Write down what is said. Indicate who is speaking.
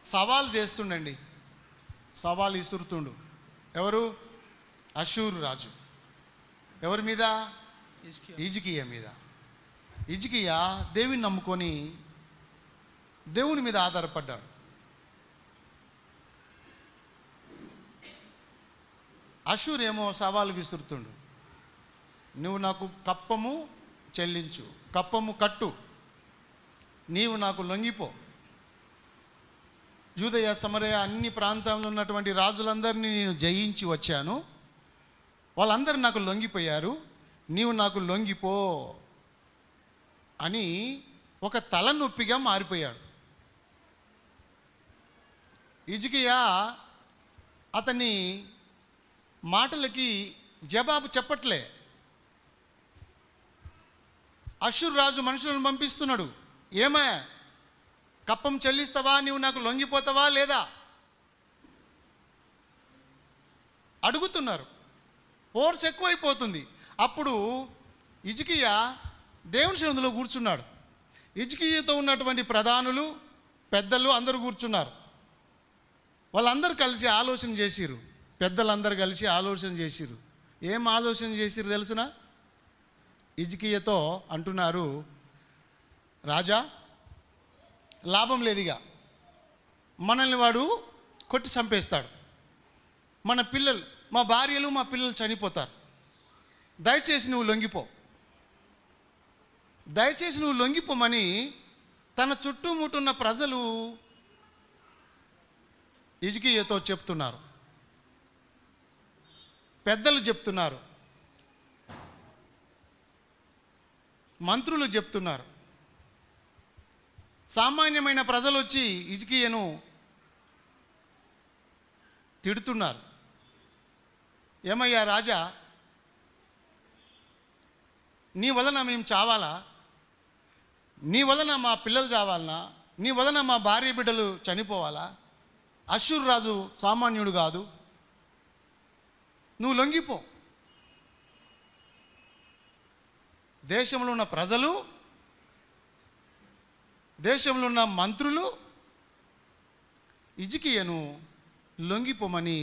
Speaker 1: సవాల్ చేస్తుండండి, సవాల్ ఇసురుతుండు. ఎవరు? అషూరు రాజు. ఎవరి మీద? హిజ్కియా మీద. హిజ్కియా దేవుని నమ్ముకొని దేవుని మీద ఆధారపడ్డాడు. అషూర్ ఏమో సవాలు విసురుతుండు. నువ్వు నాకు కప్పము చెల్లించు, కప్పము కట్టు, నీవు నాకు లొంగిపో. యూదయ సమరయ అన్ని ప్రాంతాల్లో ఉన్నటువంటి రాజులందరినీ నేను జయించి వచ్చాను, వాళ్ళందరూ నాకు లొంగిపోయారు, నీవు నాకు లొంగిపో అని ఒక తలనొప్పిగా మారిపోయాడు. హిజ్కియా అతని మాటలకి జవాబు చెప్పట్లే. అషూరు రాజు మనుషులను పంపిస్తున్నాడు. ఏమా, కప్పం చెల్లిస్తావా, నీవు నాకు లొంగిపోతావా లేదా అడుగుతున్నారు. ఫోర్స్ ఎక్కువైపోతుంది. అప్పుడు హిజ్కియా దేవుని సన్నిధిలో కూర్చున్నాడు. హిజ్కియాతో ఉన్నటువంటి ప్రధానులు, పెద్దలు అందరూ కూర్చున్నారు. వాళ్ళందరూ కలిసి ఆలోచన చేసిరు. పెద్దలందరూ కలిసి ఆలోచన చేసిరు. ఏం ఆలోచన చేసిరు తెలుసున? హిజ్కియాతో అంటున్నారు, రాజా లాభం లేదుగా, మనల్ని వాడు కొట్టి చంపేస్తాడు, మన పిల్లలు, మా భార్యలు మా పిల్లలు చనిపోతారు, దయచేసి నువ్వు లొంగిపో, దయచేసి నువ్వు లొంగిపోమని తన చుట్టుముట్టున్న ప్రజలు హిజ్కియాతో చెప్తున్నారు. పెద్దలు చెప్తున్నారు, మంత్రులు చెప్తున్నారు. సామాన్యమైన ప్రజలు వచ్చి హిజ్కియాను తిడుతున్నారు. ఏమయ్యా రాజా, నీ వలన మేము చావాలా? నీ వలన మా పిల్లలు చావాలనా? నీ వలన మా భార్య బిడ్డలు చనిపోవాలా? అషూరు రాజు సామాన్యుడు కాదు, నువ్వు లొంగిపో. దేశంలో ఉన్న ప్రజలు, దేశంలో ఉన్న మంత్రులు హిజ్కియాను లొంగిపోమని